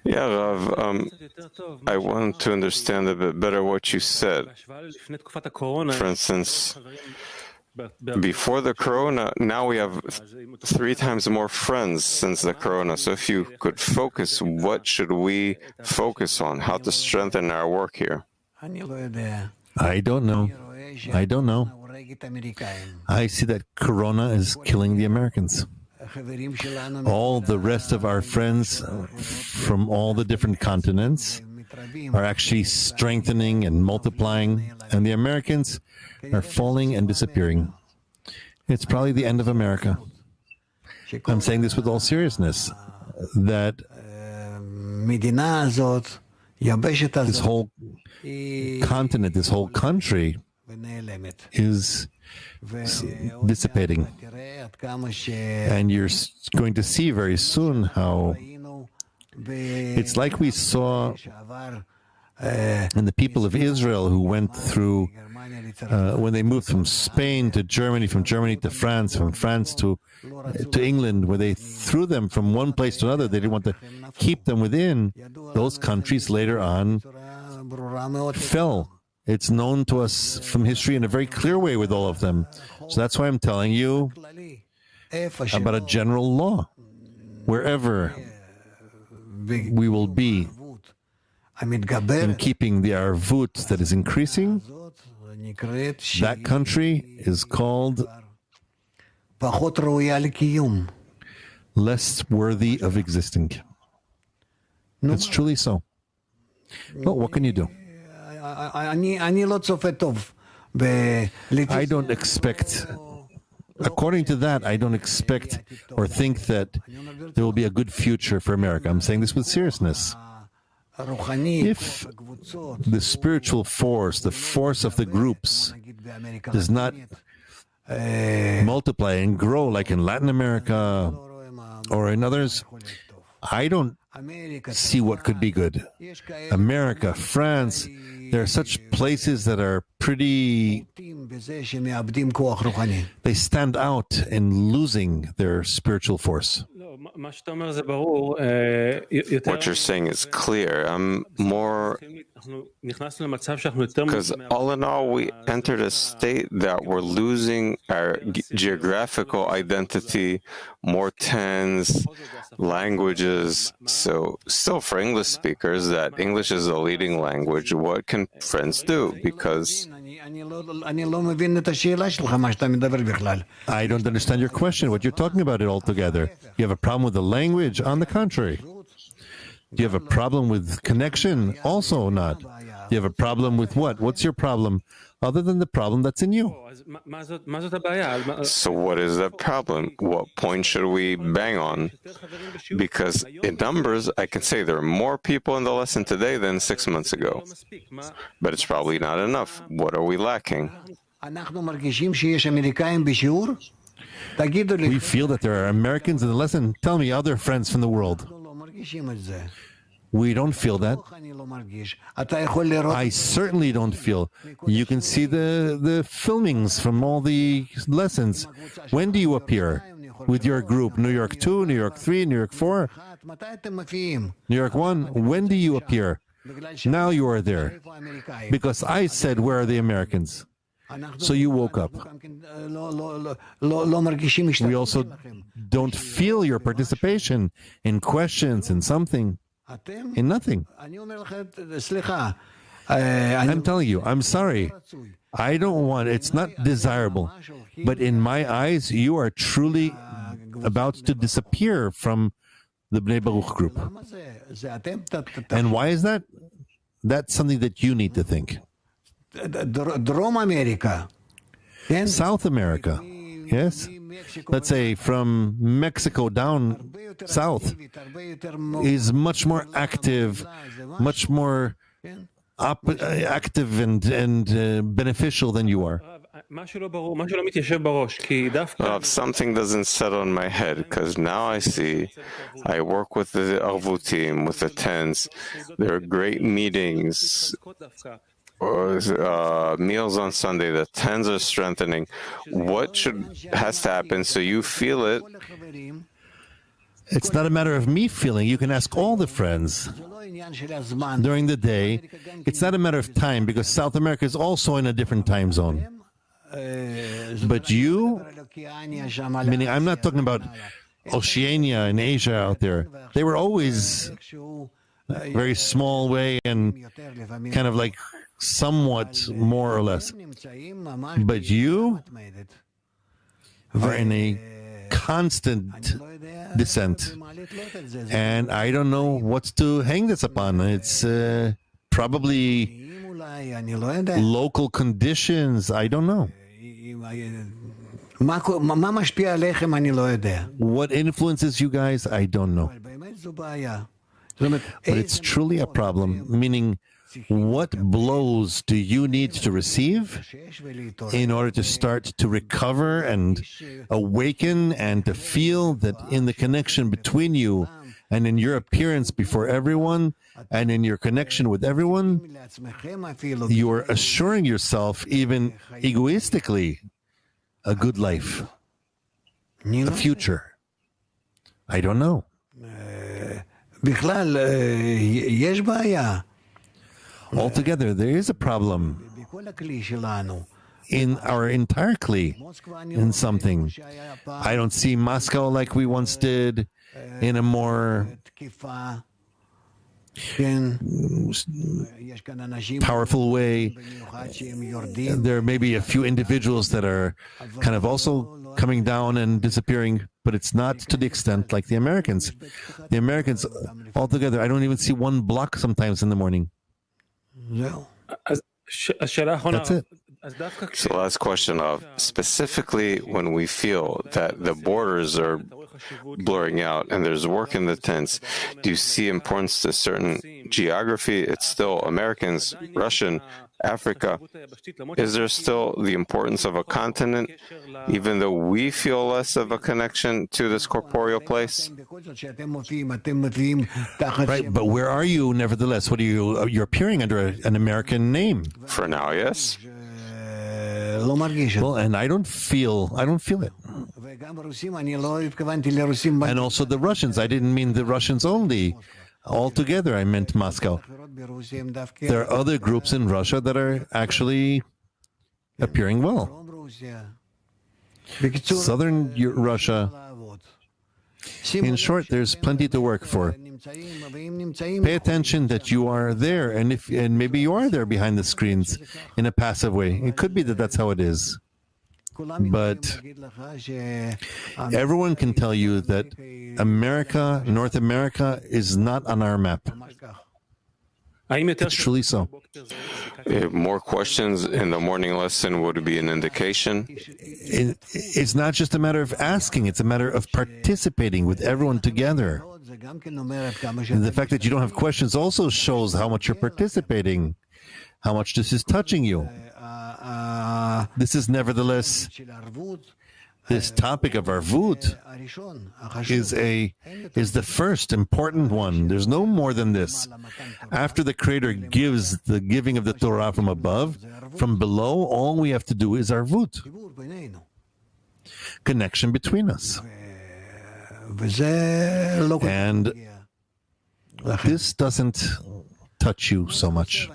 Yeah, Rav, I want to understand a bit better what you said. For instance, before the corona, now we have 3 times more friends since the corona. So if you could focus, what should we focus on? How to strengthen our work here? I don't know. I see that corona is killing the Americans. All the rest of our friends from all the different continents are actually strengthening and multiplying, and the Americans are falling and disappearing. It's probably the end of America. I'm saying this with all seriousness, that this whole continent, this whole country is dissipating. And you're going to see very soon how it's like we saw in the people of Israel who went through, when they moved from Spain to Germany, from Germany to France, from France to England, where they threw them from one place to another. They didn't want to keep them within. Those countries later on fell. It's known to us from history in a very clear way with all of them. So that's why I'm telling you about a general law. Wherever we will be in keeping the arvut that is increasing, that country is called less worthy of existing. It's truly so. Well, what can you do? I don't expect, according to that, I don't expect or think that there will be a good future for America. I'm saying this with seriousness. If the spiritual force, the force of the groups, does not multiply and grow like in Latin America or in others, I don't see what could be good. America, France, there are such places that are pretty, they stand out in losing their spiritual force. What you're saying is clear. I'm more, because all in all, we entered a state that we're losing our geographical identity, more tens, languages. So still for English speakers, that English is the leading language. What can friends do? Because I don't understand your question, what you're talking about it altogether. You have a problem with the language? On the contrary. Do you have a problem with connection? Also not. Do you have a problem with what? What's your problem? Other than the problem that's in you. So what is the problem? What point should we bang on? Because in numbers, I can say there are more people in the lesson today than 6 months ago. But it's probably not enough. What are we lacking? We feel that there are Americans in the lesson. Tell me, other friends from the world. We don't feel that. I certainly don't feel. You can see the filmings from all the lessons. When do you appear with your group? New York 2, New York 3, New York 4, New York 1. When do you appear? Now you are there. Because I said, where are the Americans? So you woke up. We also don't feel your participation in questions, in something, in nothing. I'm telling you, I'm sorry. I don't want, it's not desirable. But in my eyes, you are truly about to disappear from the Bnei Baruch group. And why is that? That's something that you need to think. South America, yes? Let's say from Mexico down south is much more active, much more active and beneficial than you are. Something doesn't settle in my head, because now I see, I work with the Arvutim, with the tens. There are great meetings, meals on Sunday. The tens are strengthening. What has to happen so you feel it It's not a matter of me feeling. You can ask all the friends during the day. It's not a matter of time because South America is also in a different time zone. But you, meaning I'm not talking about Oceania and Asia out there. They were always a very small way and kind of like somewhat more or less. But you are in a constant descent. And I don't know what to hang this upon. It's probably local conditions. I don't know. What influences you guys? I don't know. But it's truly a problem, meaning what blows do you need to receive in order to start to recover and awaken and to feel that in the connection between you and in your appearance before everyone and in your connection with everyone, you are assuring yourself, even egoistically, a good life, a future. I don't know. Altogether, there is a problem in our entire Kli, in something. I don't see Moscow like we once did, in a more powerful way. There may be a few individuals that are kind of also coming down and disappearing, but it's not to the extent like the Americans. The Americans, altogether, I don't even see one block sometimes in the morning. That's it. So last question of specifically when we feel that the borders are blurring out and there's work in the tents, do you see importance to certain geography? It's still Americans, Russian, Africa. Is there still the importance of a continent, even though we feel less of a connection to this corporeal place? Right, but where are you nevertheless? What are you? You're appearing under an American name. For now, yes. Well, and I don't feel it. And also the Russians. I didn't mean the Russians only. Altogether, I meant Moscow. There are other groups in Russia that are actually appearing well. Southern Russia, in short, there's plenty to work for. Pay attention that you are there, and maybe you are there behind the screens in a passive way. It could be that that's how it is. But everyone can tell you that America, North America, is not on our map. It's truly so. More questions in the morning lesson would be an indication. It's not just a matter of asking, it's a matter of participating with everyone together. And the fact that you don't have questions also shows how much you're participating, how much this is touching you. This is nevertheless, this topic of Arvut is the first important one. There's no more than this. After the Creator gives the giving of the Torah from above, from below, all we have to do is Arvut. Connection between us. And this doesn't touch you so much.